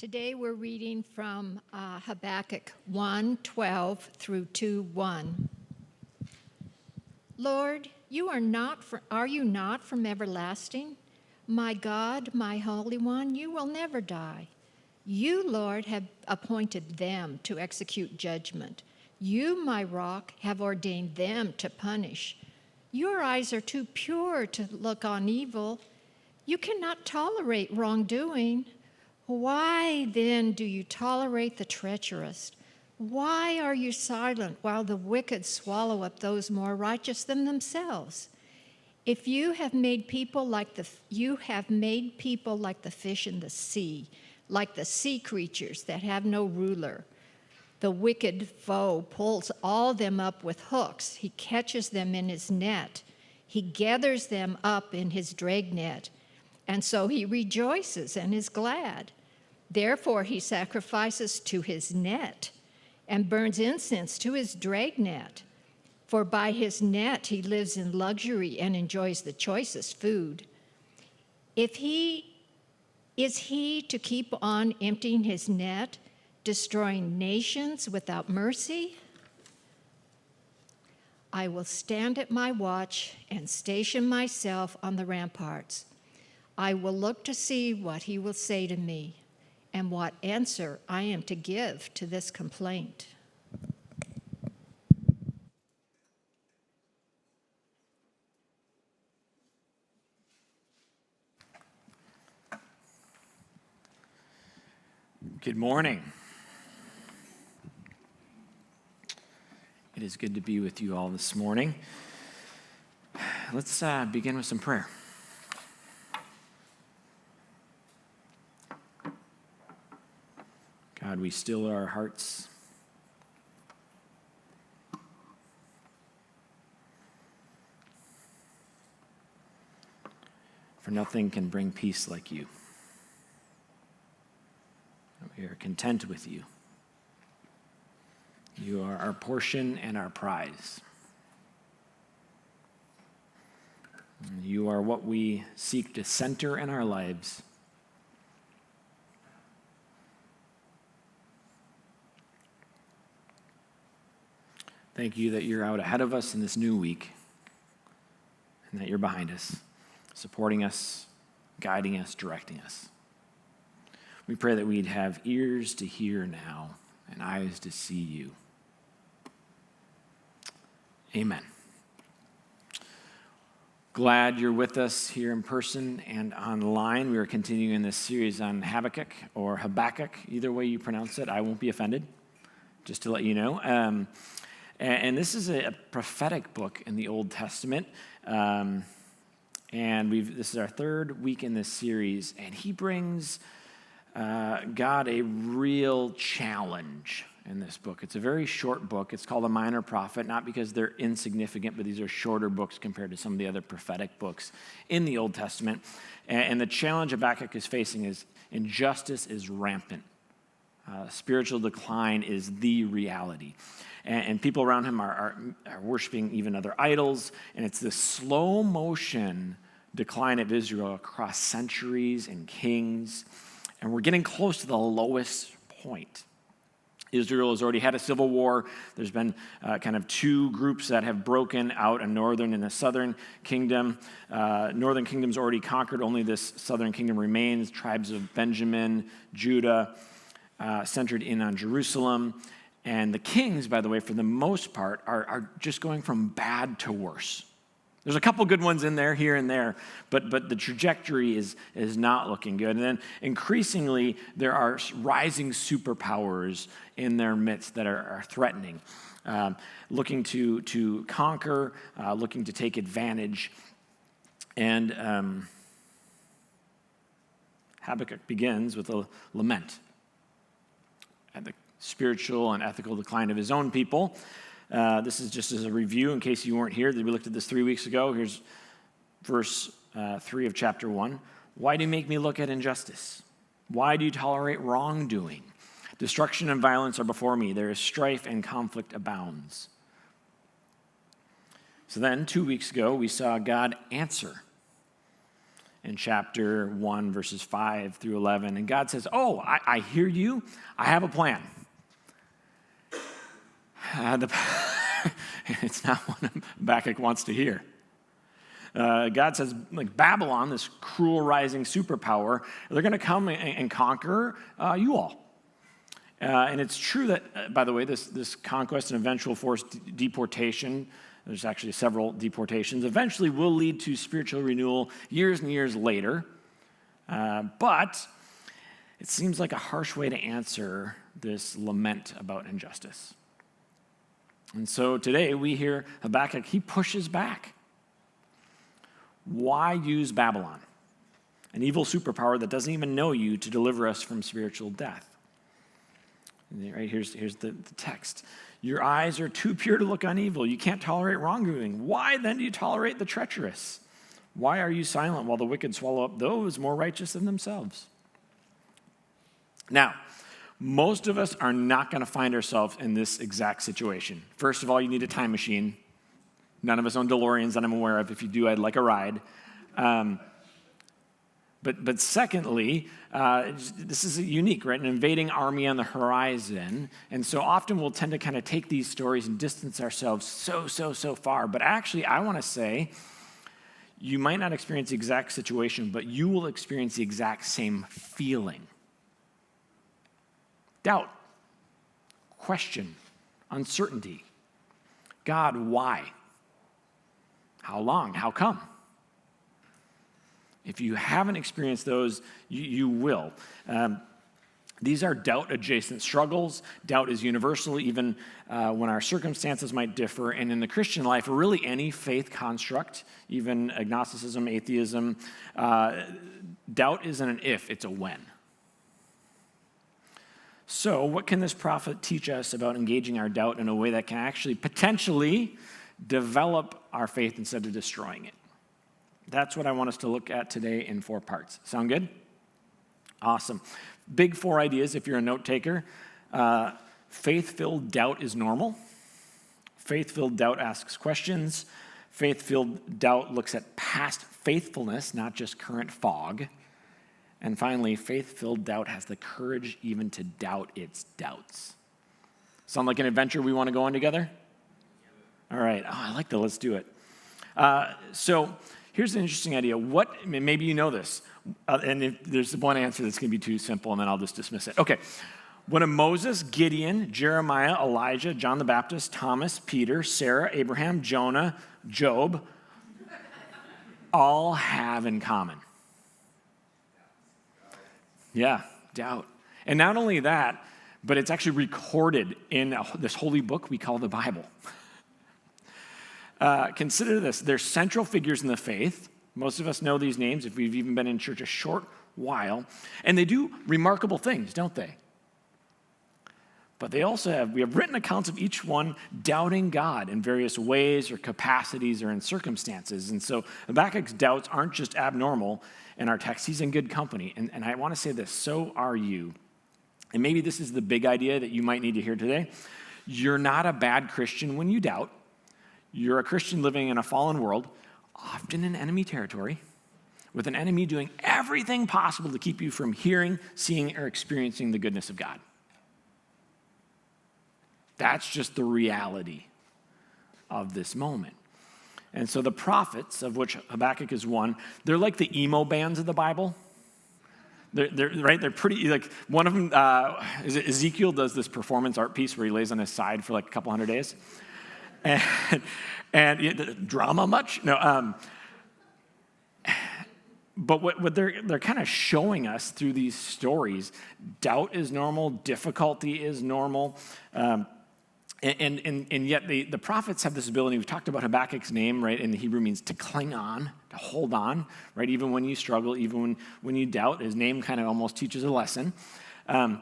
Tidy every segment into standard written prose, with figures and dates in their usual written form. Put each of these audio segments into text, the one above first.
Today we're reading from Habakkuk 1:12 through 2:1. Lord, are you not from everlasting? My God, my Holy One, you will never die. You, Lord, have appointed them to execute judgment. You, my rock, have ordained them to punish. Your eyes are too pure to look on evil. You cannot tolerate wrongdoing. Why then do you tolerate the treacherous? Why are you silent while the wicked swallow up those more righteous than themselves? If you have made people like the fish in the sea, like the sea creatures that have no ruler. The wicked foe pulls all them up with hooks. He catches them in his net. He gathers them up in his dragnet, and so he rejoices and is glad. Therefore he sacrifices to his net and burns incense to his dragnet. For by his net he lives in luxury and enjoys the choicest food. Is he to keep on emptying his net, destroying nations without mercy? I will stand at my watch and station myself on the ramparts. I will look to see what he will say to me and what answer I am to give to this complaint. Good morning. It is good to be with you all this morning. Let's begin with some prayer. God, we still our hearts. For nothing can bring peace like you. We are content with you. You are our portion and our prize. You are what we seek to center in our lives. Thank you that you're out ahead of us in this new week and that you're behind us, supporting us, guiding us, directing us. We pray that we'd have ears to hear now and eyes to see you. Amen. Glad you're with us here in person and online. We are continuing this series on Habakkuk or Habakkuk, either way you pronounce it. I won't be offended, just to let you know. And this is a prophetic book in the Old Testament. And this is our third week in this series, and he brings God a real challenge in this book. It's a very short book. It's called a minor prophet, not because they're insignificant, but these are shorter books compared to some of the other prophetic books in the Old Testament. And the challenge Habakkuk is facing is injustice is rampant. Spiritual decline is the reality. And people around him are worshiping even other idols. And it's this slow motion decline of Israel across centuries and kings. And we're getting close to the lowest point. Israel has already had a civil war. There's been kind of two groups that have broken out, a northern and a southern kingdom. Northern kingdom's already conquered. Only this southern kingdom remains. Tribes of Benjamin, Judah, centered in on Jerusalem. And the kings, by the way, for the most part, are just going from bad to worse. There's a couple good ones in there, here and there, but the trajectory is not looking good. And then increasingly, there are rising superpowers in their midst that are threatening, looking to conquer, looking to take advantage. And Habakkuk begins with a lament at the spiritual and ethical decline of his own people. This is just as a review in case you weren't here. We looked at this 3 weeks ago. Here's verse 3 of chapter 1. Why do you make me look at injustice? Why do you tolerate wrongdoing? Destruction and violence are before me. There is strife and conflict abounds. So then, 2 weeks ago, we saw God answer. in chapter 1, verses 5 through 11. And God says, I hear you. I have a plan. It's not what Habakkuk wants to hear. God says, like Babylon, this cruel rising superpower, they're going to come and conquer you all. And it's true that, by the way, this conquest and eventual forced deportation, there's actually several deportations, eventually will lead to spiritual renewal years and years later. But it seems like a harsh way to answer this lament about injustice. And so today we hear Habakkuk, he pushes back. Why use Babylon, an evil superpower that doesn't even know you, to deliver us from spiritual death? Right, here's the text. Your eyes are too pure to look on evil. You can't tolerate wrongdoing. Why then do you tolerate the treacherous? Why are you silent while the wicked swallow up those more righteous than themselves? Now, most of us are not going to find ourselves in this exact situation. First of all, you need a time machine. None of us own DeLoreans that I'm aware of. If you do, I'd like a ride. But secondly, this is unique, right? An invading army on the horizon. And so often we'll tend to kind of take these stories and distance ourselves so far. But actually, I want to say, you might not experience the exact situation, but you will experience the exact same feeling. Doubt, question, uncertainty. God, why? How long? How come? If you haven't experienced those, you will. These are doubt-adjacent struggles. Doubt is universal, even when our circumstances might differ. And in the Christian life, or really any faith construct, even agnosticism, atheism, doubt isn't an if, it's a when. So what can this prophet teach us about engaging our doubt in a way that can actually potentially develop our faith instead of destroying it? That's what I want us to look at today in 4 parts. Sound good? Awesome. Big 4 ideas if you're a note taker. Faith-filled doubt is normal. Faith-filled doubt asks questions. Faith-filled doubt looks at past faithfulness, not just current fog. And finally, faith-filled doubt has the courage even to doubt its doubts. Sound like an adventure we want to go on together? All right. I like that. Let's do it. So here's an interesting idea. Maybe you know this, and if there's one answer that's going to be too simple, and then I'll just dismiss it. Okay. What do Moses, Gideon, Jeremiah, Elijah, John the Baptist, Thomas, Peter, Sarah, Abraham, Jonah, Job all have in common? Yeah, doubt. And not only that, but it's actually recorded in this holy book we call the Bible. Consider this. They're central figures in the faith. Most of us know these names if we've even been in church a short while. And they do remarkable things, don't they? But we have written accounts of each one doubting God in various ways or capacities or in circumstances. And so Habakkuk's doubts aren't just abnormal in our text. He's in good company. And I want to say this, so are you. And maybe this is the big idea that you might need to hear today. You're not a bad Christian when you doubt. You're a Christian living in a fallen world, often in enemy territory, with an enemy doing everything possible to keep you from hearing, seeing, or experiencing the goodness of God. That's just the reality of this moment. And so the prophets, of which Habakkuk is one, they're like the emo bands of the Bible. They're pretty, like one of them, Ezekiel does this performance art piece where he lays on his side for like a couple hundred days. And drama much? No. But what they're kind of showing us through these stories, doubt is normal, difficulty is normal, and yet the prophets have this ability. We've talked about Habakkuk's name, right? In the Hebrew means to cling on, to hold on, right? Even when you struggle, even when you doubt, his name kind of almost teaches a lesson. One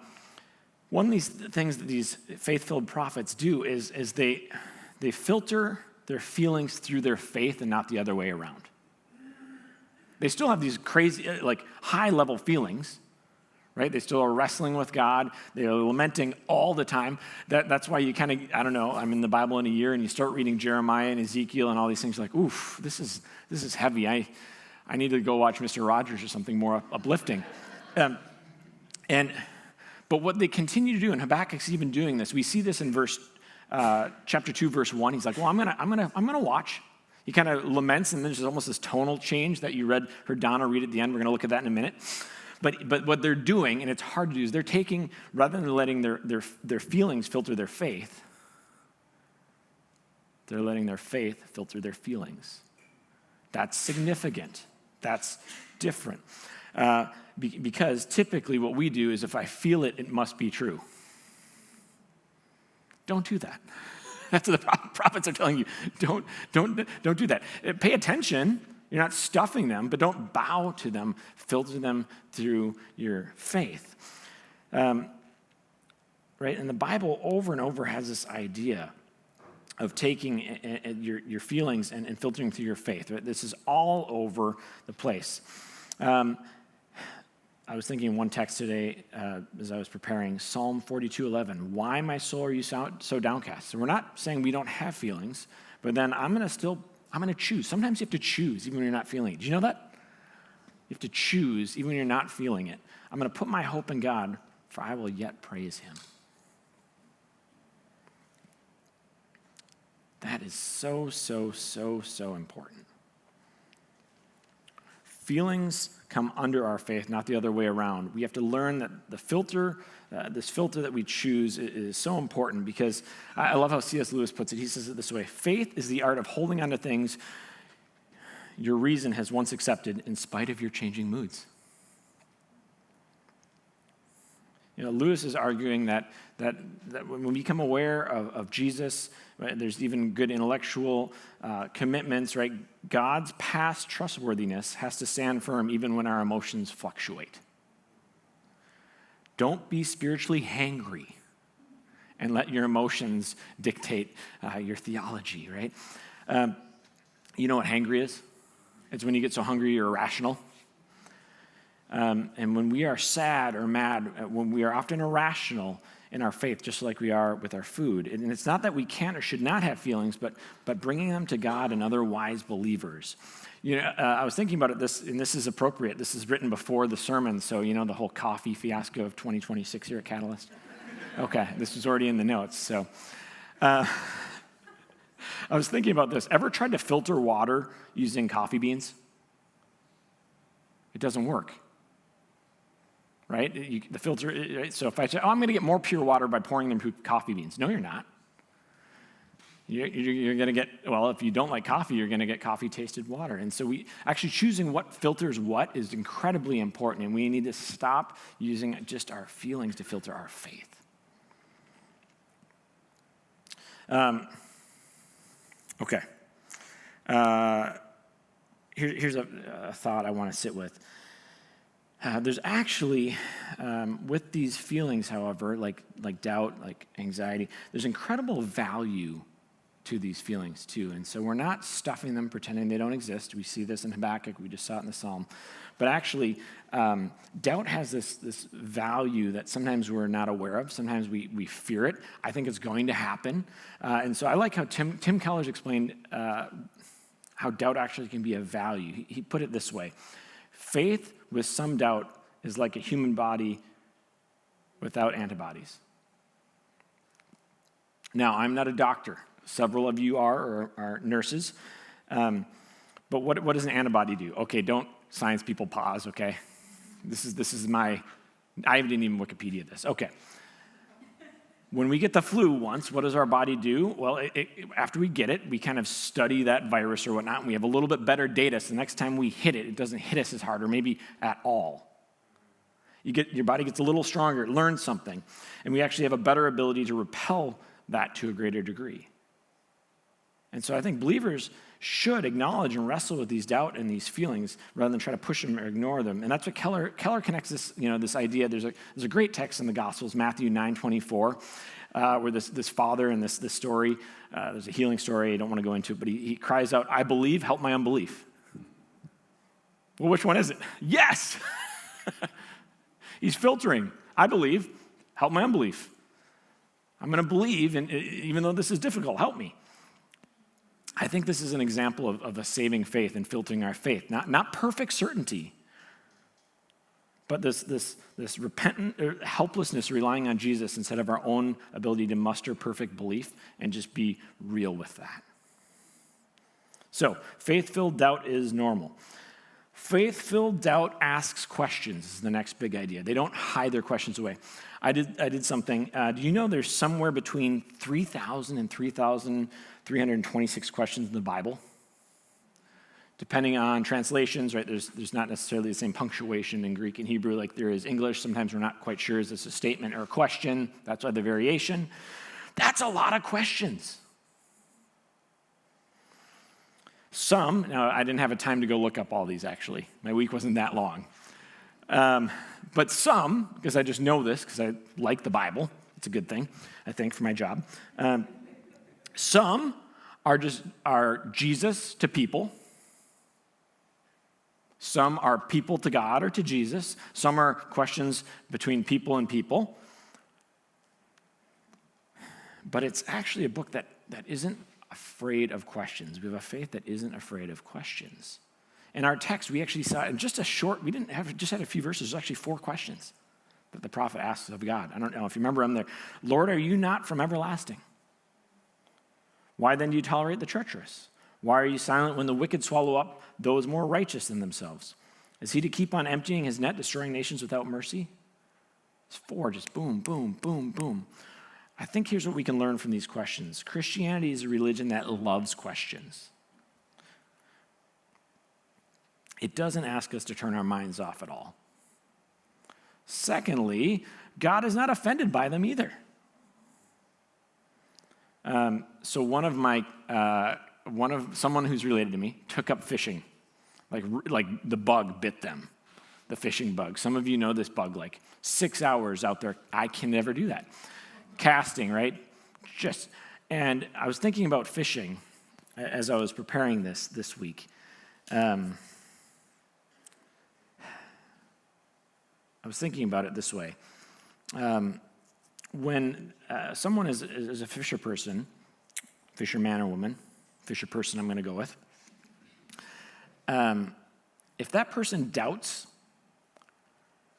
of these things that these faith-filled prophets do is they filter their feelings through their faith and not the other way around. They still have these crazy, like high-level feelings, right? They still are wrestling with God. They are lamenting all the time. That's why you kind of, I don't know, I'm in the Bible in a year and you start reading Jeremiah and Ezekiel and all these things, like, oof, this is heavy. I I need to go watch Mr. Rogers or something more uplifting. But what they continue to do, and Habakkuk's even doing this, we see this in chapter 2, verse 1. He's like, well, I'm gonna watch. He kind of laments, and there's almost this tonal change that you heard Donna read at the end. We're gonna look at that in a minute. But what they're doing, and it's hard to do, is they're taking, rather than letting their feelings filter their faith, they're letting their faith filter their feelings. That's significant. That's different. Because typically what we do is if I feel it, it must be true. Don't do that. That's what the prophets are telling you. Don't do that. Pay attention. You're not stuffing them, but don't bow to them. Filter them through your faith. Right? And the Bible over and over has this idea of taking your feelings and filtering through your faith. Right? This is all over the place. I was thinking in one text today as I was preparing, Psalm 42:11. Why, my soul, are you so downcast? So we're not saying we don't have feelings, but then I'm going to choose. Sometimes you have to choose even when you're not feeling it. Do you know that? You have to choose even when you're not feeling it. I'm going to put my hope in God, for I will yet praise him. That is so, so, so, so important. Feelings come under our faith, not the other way around. We have to learn that the filter, this filter that we choose is so important because I love how C.S. Lewis puts it. He says it this way: faith is the art of holding on to things your reason has once accepted in spite of your changing moods. Lewis is arguing that when we become aware of Jesus, right, there's even good intellectual commitments, right? God's past trustworthiness has to stand firm even when our emotions fluctuate. Don't be spiritually hangry and let your emotions dictate your theology, right? You know what hangry is? It's when you get so hungry you're irrational. And when we are sad or mad, when we are often irrational in our faith, just like we are with our food. And it's not that we can't or should not have feelings, but bringing them to God and other wise believers. I was thinking about it, and this is appropriate. This is written before the sermon, so the whole coffee fiasco of 2026 here at Catalyst. Okay, this was already in the notes. So I was thinking about this. Ever tried to filter water using coffee beans? It doesn't work. Right? The filter, right? So if I say, I'm going to get more pure water by pouring them through coffee beans. No, you're not. You're going to get, if you don't like coffee, you're going to get coffee-tasted water. And so actually choosing what filters what is incredibly important, and we need to stop using just our feelings to filter our faith. Okay. Here's a thought I want to sit with. There's actually, with these feelings, however, like doubt, like anxiety, there's incredible value to these feelings too. And so we're not stuffing them, pretending they don't exist. We see this in Habakkuk. We just saw it in the Psalm. But actually, doubt has this value that sometimes we're not aware of. Sometimes we fear it. I think it's going to happen. And so I like how Tim Keller's explained how doubt actually can be a value. He put it this way: faith with some doubt is like a human body without antibodies. Now, I'm not a doctor. Several of you are nurses. But what does an antibody do? Okay, don't science people pause, okay? This is I didn't even Wikipedia this. Okay. When we get the flu once, what does our body do? Well, after we get it, we kind of study that virus or whatnot, and we have a little bit better data, so the next time we hit it, it doesn't hit us as hard, or maybe at all. Your body gets a little stronger, it learns something, and we actually have a better ability to repel that to a greater degree. And so I think believers should acknowledge and wrestle with these doubt and these feelings rather than try to push them or ignore them. And that's what Keller connects this idea. There's a great text in the Gospels, Matthew 9:24, where this father in this story, there's a healing story, I don't want to go into it, but he cries out, "I believe, help my unbelief." Well, which one is it? Yes! He's filtering. I believe, help my unbelief. I'm going to believe, and even though this is difficult, help me. I think this is an example of a saving faith and filtering our faith. Not perfect certainty, but this repentant helplessness relying on Jesus instead of our own ability to muster perfect belief and just be real with that. So, faith-filled doubt is normal. Faith-filled doubt asks questions is the next big idea. They don't hide their questions away. I did something. Do you know there's somewhere between 3,000 and 3,326 questions in the Bible? Depending on translations, right, there's not necessarily the same punctuation in Greek and Hebrew like there is English. Sometimes we're not quite sure is this a statement or a question. That's why the variation. That's a lot of questions. Now I didn't have a time to go look up all these actually. My week wasn't that long. But some, because I just know this, because I like the Bible, it's a good thing, I think, for my job. Some are Jesus to people. Some are people to God or to Jesus. Some are questions between people and people. But it's actually a book that isn't afraid of questions. We have a faith that isn't afraid of questions. In our text, we actually saw in just a short, we didn't have just had a few verses, there's actually 4 questions that the prophet asks of God. I don't know if you remember them there. Lord, are you not from everlasting? Why then do you tolerate the treacherous? Why are you silent when the wicked swallow up those more righteous than themselves? Is he to keep on emptying his net, destroying nations without mercy? It's 4, just boom, boom, boom, boom. I think here's what we can learn from these questions. Christianity is a religion that loves questions. It doesn't ask us to turn our minds off at all. Secondly, God is not offended by them either. So someone who's related to me took up fishing, like the bug bit them, the fishing bug. Some of you know this bug, like 6 hours out there. I can never do that. Casting, right? And I was thinking about fishing as I was preparing this week. I was thinking about it this way. When someone is a fisherman or woman, fisherperson I'm going to go with, if that person doubts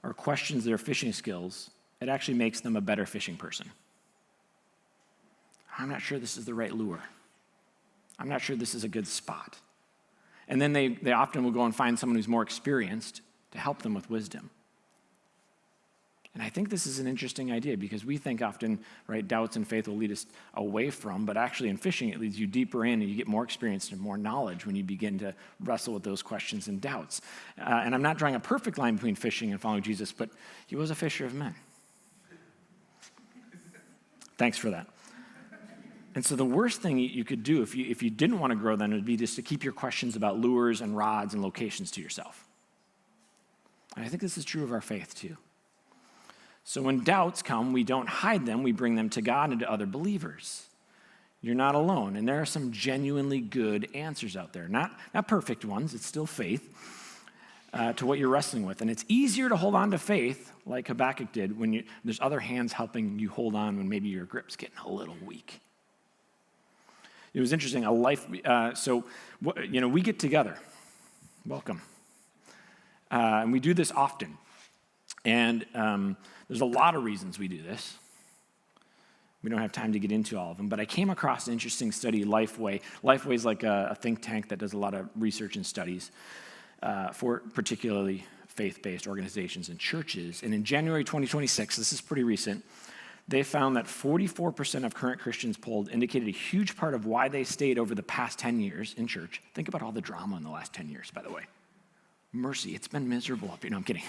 or questions their fishing skills, it actually makes them a better fishing person. I'm not sure this is the right lure. I'm not sure this is a good spot. And then they often will go and find someone who's more experienced to help them with wisdom. And I think this is an interesting idea because we think often, right, doubts and faith will lead us away from, but actually in fishing it leads you deeper in and you get more experience and more knowledge when you begin to wrestle with those questions and doubts. And I'm not drawing a perfect line between fishing and following Jesus, but he was a fisher of men. Thanks for that. And so the worst thing you could do if you didn't want to grow then would be just to keep your questions about lures and rods and locations to yourself. And I think this is true of our faith too. So when doubts come, we don't hide them, we bring them to God and to other believers. You're not alone, and there are some genuinely good answers out there. Not perfect ones, it's still faith to what you're wrestling with. And it's easier to hold on to faith, like Habakkuk did, when there's other hands helping you hold on when maybe your grip's getting a little weak. It was interesting, we get together. Welcome. And we do this often. And there's a lot of reasons we do this. We don't have time to get into all of them, but I came across an interesting study, Lifeway. Lifeway is like a think tank that does a lot of research and studies for particularly faith-based organizations and churches. And in January 2026, this is pretty recent, they found that 44% of current Christians polled indicated a huge part of why they stayed over the past 10 years in church. Think about all the drama in the last 10 years, by the way. Mercy, it's been miserable up here. No, I'm kidding.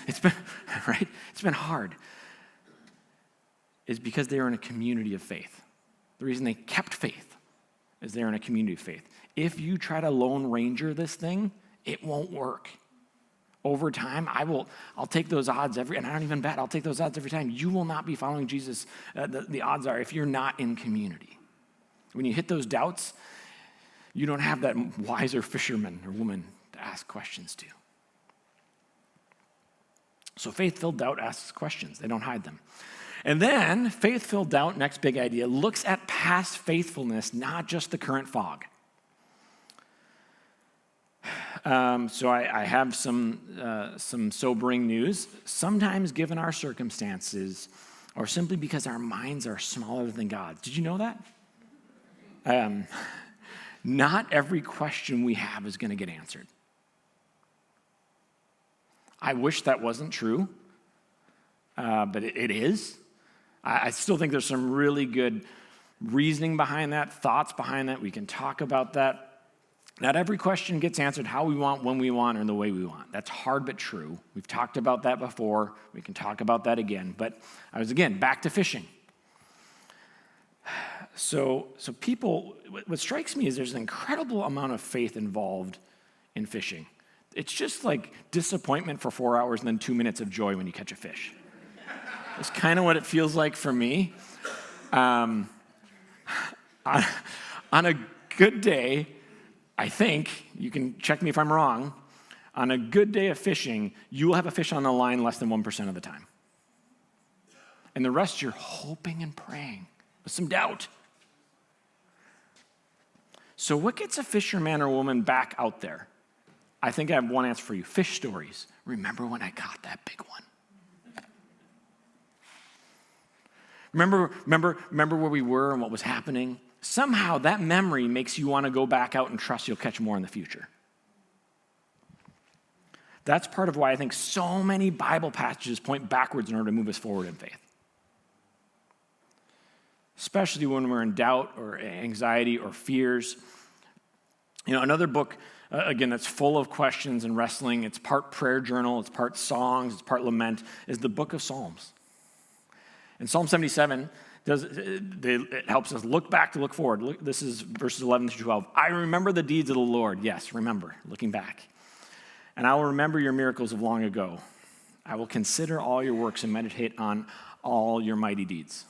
It's been hard. Is because they were in a community of faith. The reason they kept faith is they're in a community of faith. If you try to Lone Ranger this thing, it won't work. Over time, I'll take those odds and I don't even bet, I'll take those odds every time. You will not be following Jesus. The odds are if you're not in community. When you hit those doubts, you don't have that wiser fisherman or woman to ask questions to. So faith-filled doubt asks questions. They don't hide them. And then faith-filled doubt, next big idea, looks at past faithfulness, not just the current fog. So I have some sobering news. Sometimes, given our circumstances, or simply because our minds are smaller than God's. Did you know that? Not every question we have is going to get answered. I wish that wasn't true, but it is. I still think there's some really good reasoning behind that, thoughts behind that. We can talk about that. Not every question gets answered how we want, when we want, or the way we want. That's hard but true. We've talked about that before. We can talk about that again. But I was, again, back to fishing. So people, what strikes me is there's an incredible amount of faith involved in fishing. It's just like disappointment for 4 hours and then 2 minutes of joy when you catch a fish. It's kind of what it feels like for me. On a good day, I think, you can check me if I'm wrong, on a good day of fishing, you will have a fish on the line less than 1% of the time. And the rest you're hoping and praying with some doubt. So what gets a fisherman or woman back out there? I think I have one answer for you. Fish stories. Remember when I caught that big one? Remember where we were and what was happening? Somehow that memory makes you want to go back out and trust you'll catch more in the future. That's part of why I think so many Bible passages point backwards in order to move us forward in faith. Especially when we're in doubt or anxiety or fears. You know, another book, again, that's full of questions and wrestling, it's part prayer journal, it's part songs, it's part lament, is the book of Psalms. And Psalm 77, it helps us look back to look forward. This is verses 11 through 12. I remember the deeds of the Lord. Yes, remember, looking back. And I will remember your miracles of long ago. I will consider all your works and meditate on all your mighty deeds.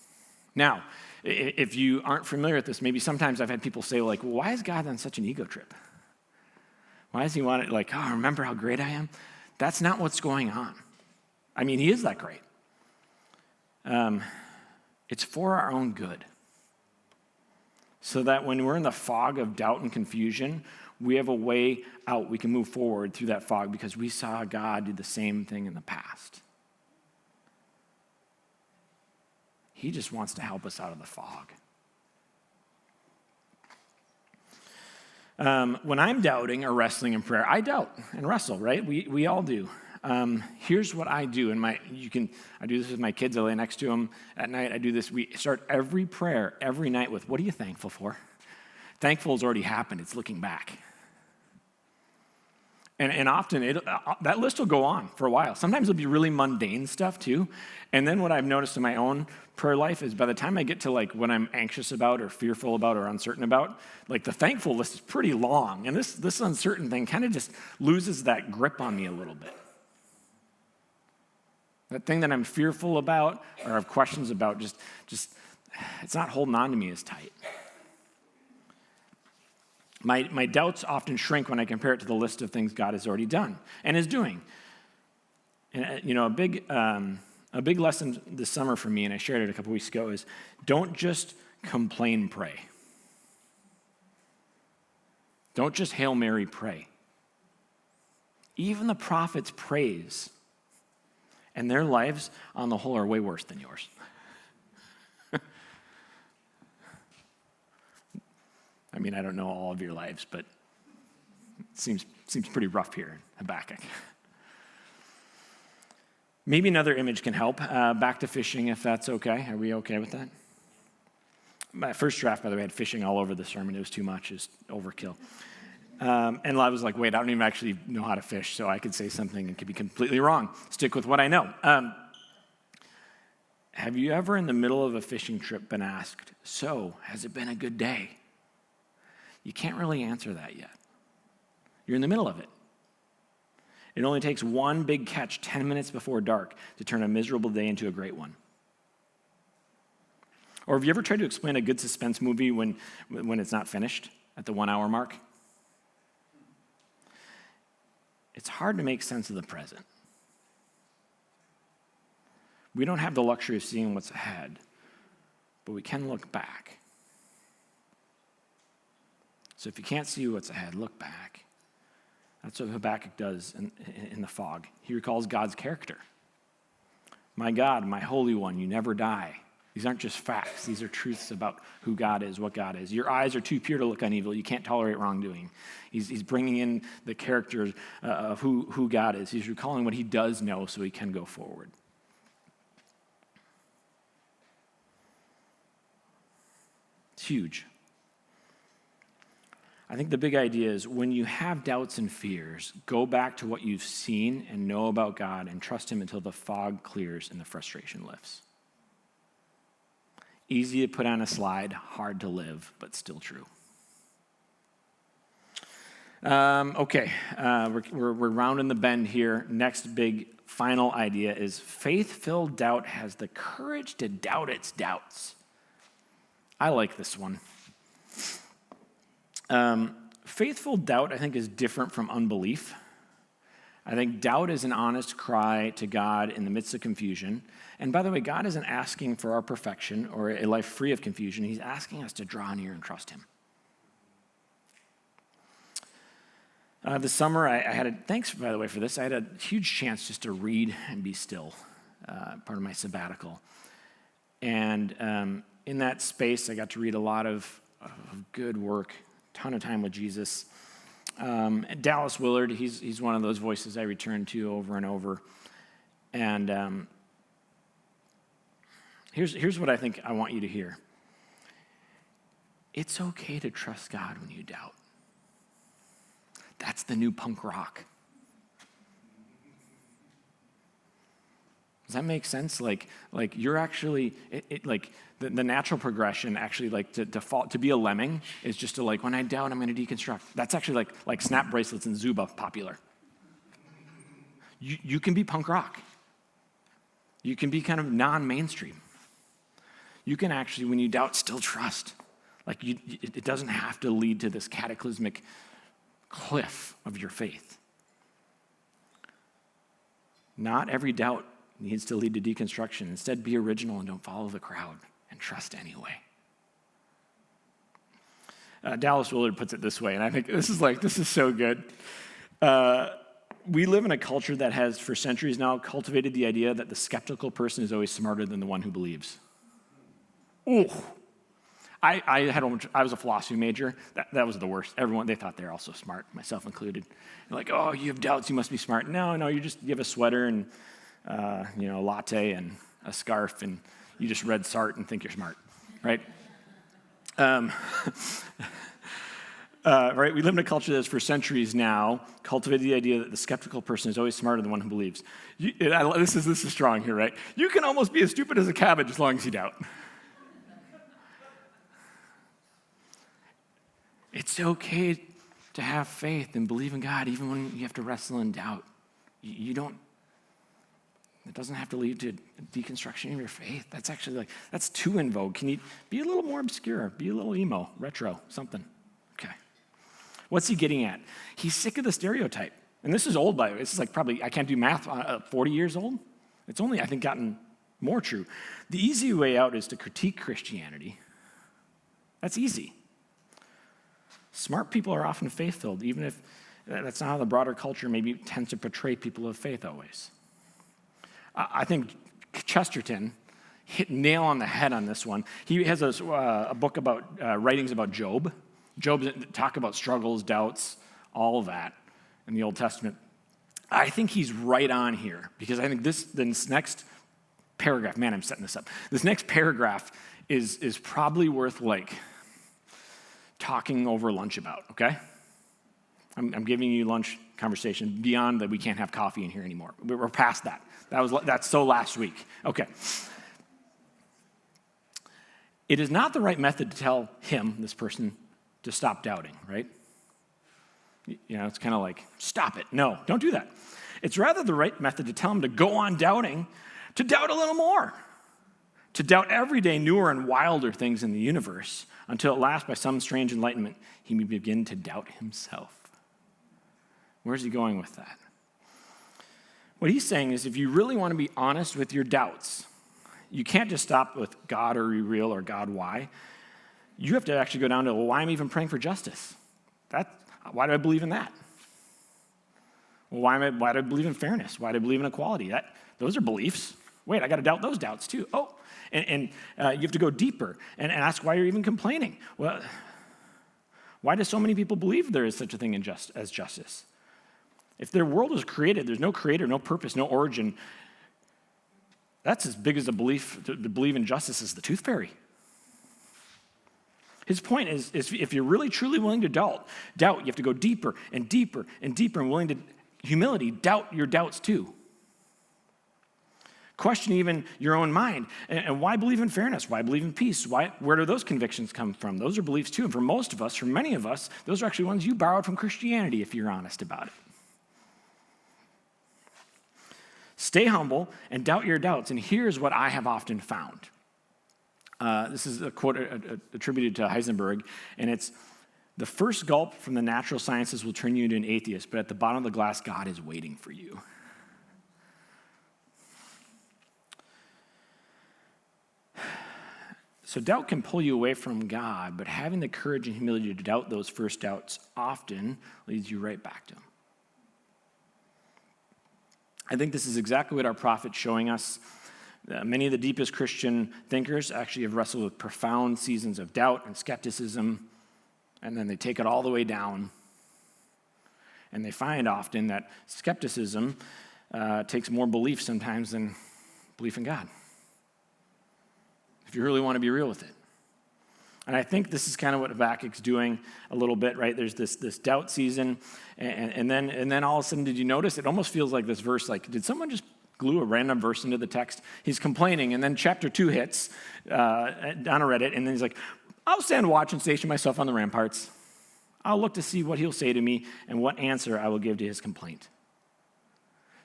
Now, if you aren't familiar with this, maybe sometimes I've had people say, like, well, why is God on such an ego trip? Why does he want it, like, oh, remember how great I am? That's not what's going on. I mean, he is that great. It's for our own good. So that when we're in the fog of doubt and confusion, we have a way out. We can move forward through that fog because we saw God do the same thing in the past. He just wants to help us out of the fog. When I'm doubting or wrestling in prayer, I doubt and wrestle, right? We all do. Here's what I do, and I do this with my kids. I lay next to them at night. I do this. We start every prayer every night with, "What are you thankful for?" Thankful has already happened. It's looking back. And often that list will go on for a while. Sometimes it'll be really mundane stuff too. And then what I've noticed in my own prayer life is by the time I get to like what I'm anxious about or fearful about or uncertain about, like the thankful list is pretty long. And this uncertain thing kind of just loses that grip on me a little bit. That thing that I'm fearful about or have questions about, just it's not holding on to me as tight. My doubts often shrink when I compare it to the list of things God has already done and is doing. And a big lesson this summer for me, and I shared it a couple weeks ago, is don't just complain, pray. Don't just Hail Mary, pray. Even the prophets praise, and their lives on the whole are way worse than yours. I mean, I don't know all of your lives, but it seems pretty rough here in Habakkuk. Maybe another image can help. Back to fishing, if that's okay. Are we okay with that? My first draft, by the way, had fishing all over the sermon. It was too much. It was overkill. And I was like, wait, I don't even actually know how to fish, so I could say something and could be completely wrong. Stick with what I know. Have you ever in the middle of a fishing trip been asked, so, has it been a good day? You can't really answer that yet. You're in the middle of it. It only takes one big catch 10 minutes before dark to turn a miserable day into a great one. Or have you ever tried to explain a good suspense movie when it's not finished at the 1 hour mark? It's hard to make sense of the present. We don't have the luxury of seeing what's ahead, but we can look back. So if you can't see what's ahead, look back That's what Habakkuk does in the fog. He recalls God's character. My God, my Holy One, you never die. These aren't just facts. These are truths about who God is, what God is. Your eyes are too pure to look on evil. You can't tolerate wrongdoing. He's bringing in the character of who God is. He's recalling what he does know so he can go forward. It's huge. I think the big idea is when you have doubts and fears, go back to what you've seen and know about God and trust him until the fog clears and the frustration lifts. Easy to put on a slide, hard to live, but still true. We're rounding the bend here. Next big final idea is faith-filled doubt has the courage to doubt its doubts. I like this one. Faithful doubt, I think, is different from unbelief. I think doubt is an honest cry to God in the midst of confusion. And by the way, God isn't asking for our perfection or a life free of confusion. He's asking us to draw near and trust him. This summer, thanks, by the way, for this. I had a huge chance just to read and be still, part of my sabbatical. And in that space, I got to read a lot of good work, ton of time with Jesus. Dallas Willard, he's one of those voices I return to over and over. And here's what I think I want you to hear. It's okay to trust God when you doubt. That's the new punk rock. Does that make sense? Like you're actually, the natural progression actually to be a lemming is just to when I doubt, I'm going to deconstruct. That's actually like snap bracelets and Zuba popular. You can be punk rock. You can be kind of non-mainstream. You can actually, when you doubt, still trust. It doesn't have to lead to this cataclysmic cliff of your faith. Not every doubt needs to lead to deconstruction. Instead, be original and don't follow the crowd and trust anyway. Dallas Willard puts it this way, and I think this is so good. We live in a culture that has, for centuries now, cultivated the idea that the skeptical person is always smarter than the one who believes. Ooh. I was a philosophy major. That was the worst. They thought they're also smart, myself included. They're like, oh, you have doubts, you must be smart. No, you have a sweater and a latte and a scarf, and you just read Sartre and think you're smart, right? Right? We live in a culture that's for centuries now cultivated the idea that the skeptical person is always smarter than the one who believes. This is strong here, right? You can almost be as stupid as a cabbage as long as you doubt. It's okay to have faith and believe in God even when you have to wrestle in doubt. It doesn't have to lead to deconstruction of your faith. That's actually that's too in vogue. Can you be a little more obscure? Be a little emo, retro, something. Okay. What's he getting at? He's sick of the stereotype. And this is old, by the way. This is probably, I can't do math, 40 years old. It's only, I think, gotten more true. The easy way out is to critique Christianity. That's easy. Smart people are often faith-filled, even if that's not how the broader culture maybe tends to portray people of faith always. I think Chesterton hit nail on the head on this one. He has a book about writings about Job. Job talk about struggles, doubts, all of that in the Old Testament. I think he's right on here because I think this next paragraph, man, I'm setting this up. This next paragraph is probably worth talking over lunch about, okay? I'm giving you lunch conversation beyond that we can't have coffee in here anymore. We're past that. That's so last week. Okay. It is not the right method to tell this person, to stop doubting, right? It's kind of stop it. No, don't do that. It's rather the right method to tell him to go on doubting, to doubt a little more, to doubt every day newer and wilder things in the universe, until at last, by some strange enlightenment, he may begin to doubt himself. Where's he going with that? What he's saying is if you really want to be honest with your doubts, you can't just stop with God are you real or God why. You have to actually go down to, why am I even praying for justice? Why do I believe in that? Well, why do I believe in fairness? Why do I believe in equality? Those are beliefs. Wait, I got to doubt those doubts too. Oh, and you have to go deeper and ask why you're even complaining. Well, why do so many people believe there is such a thing as justice? If their world was created, there's no creator, no purpose, no origin. That's as big as a belief to believe in justice as the tooth fairy. His point is if you're really truly willing to doubt, you have to go deeper and deeper and deeper and willing to, humility, doubt your doubts too. Question even your own mind. And why believe in fairness? Why believe in peace? Where do those convictions come from? Those are beliefs too. And for most of us, for many of us, those are actually ones you borrowed from Christianity if you're honest about it. Stay humble and doubt your doubts. And here's what I have often found. This is a quote attributed to Heisenberg, and it's, the first gulp from the natural sciences will turn you into an atheist, but at the bottom of the glass, God is waiting for you. So doubt can pull you away from God, but having the courage and humility to doubt those first doubts often leads you right back to Him. I think this is exactly what our prophet's showing us. Many of the deepest Christian thinkers actually have wrestled with profound seasons of doubt and skepticism, and then they take it all the way down. And they find often that skepticism takes more belief sometimes than belief in God, if you really want to be real with it. And I think this is kind of what Habakkuk's doing a little bit, right? There's this doubt season, and then all of a sudden, did you notice? It almost feels like this verse, like, did someone just glue a random verse into the text? He's complaining, and then chapter 2 hits on Reddit, and then he's like, I'll stand watch and station myself on the ramparts. I'll look to see what he'll say to me and what answer I will give to his complaint.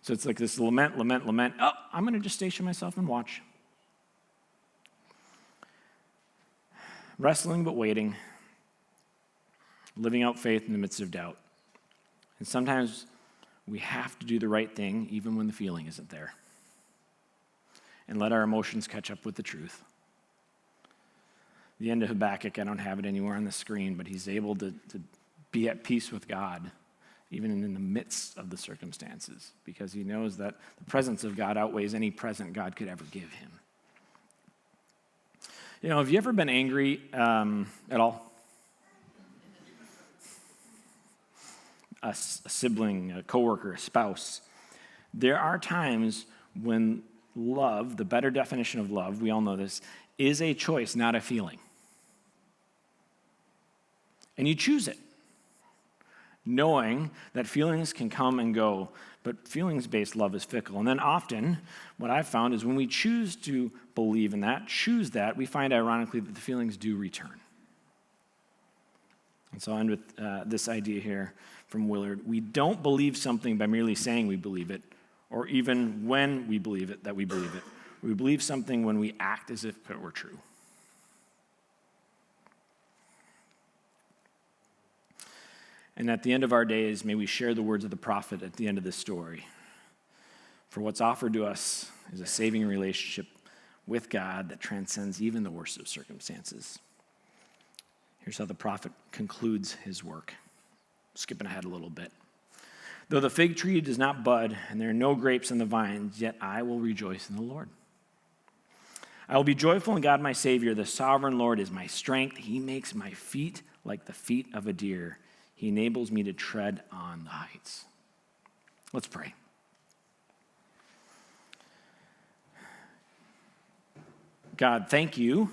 So it's like this lament. Oh, I'm going to just station myself and watch. Wrestling but waiting, living out faith in the midst of doubt. And sometimes we have to do the right thing even when the feeling isn't there, and let our emotions catch up with the truth. The end of Habakkuk, I don't have it anywhere on the screen, but he's able to be at peace with God even in the midst of the circumstances, because he knows that the presence of God outweighs any present God could ever give him. You know, have you ever been angry at all? A sibling, a coworker, a spouse. There are times when love, the better definition of love, we all know this, is a choice, not a feeling. And you choose it, knowing that feelings can come and go, but feelings-based love is fickle. And then often, what I've found is when we choose to believe in that, choose that, we find ironically that the feelings do return. And so I'll end with this idea here from Willard. We don't believe something by merely saying we believe it, or even when we believe it, that we believe it. We believe something when we act as if it were true. And at the end of our days, may we share the words of the prophet at the end of this story. For what's offered to us is a saving relationship with God that transcends even the worst of circumstances. Here's how the prophet concludes his work. Skipping ahead a little bit. Though the fig tree does not bud and there are no grapes in the vines, yet I will rejoice in the Lord. I will be joyful in God my Savior. The sovereign Lord is my strength. He makes my feet like the feet of a deer. He enables me to tread on the heights. Let's pray. God, thank you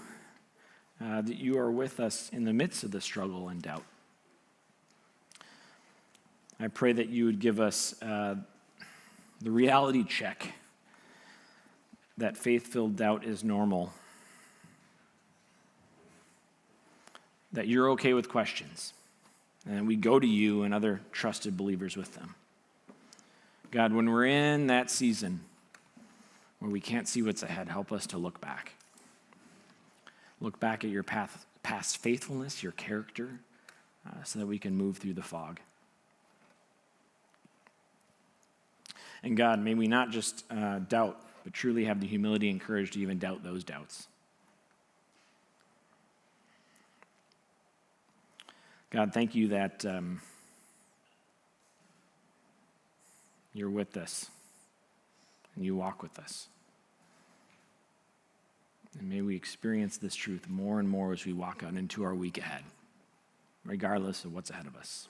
that you are with us in the midst of the struggle and doubt. I pray that you would give us the reality check that faith-filled doubt is normal, that you're okay with questions, and we go to you and other trusted believers with them. God, when we're in that season where we can't see what's ahead, help us to look back. Look back at your past faithfulness, your character, so that we can move through the fog. And God, may we not just doubt, but truly have the humility and courage to even doubt those doubts. God, thank you that You're with us, and you walk with us. And may we experience this truth more and more as we walk out into our week ahead, regardless of what's ahead of us.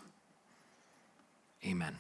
Amen.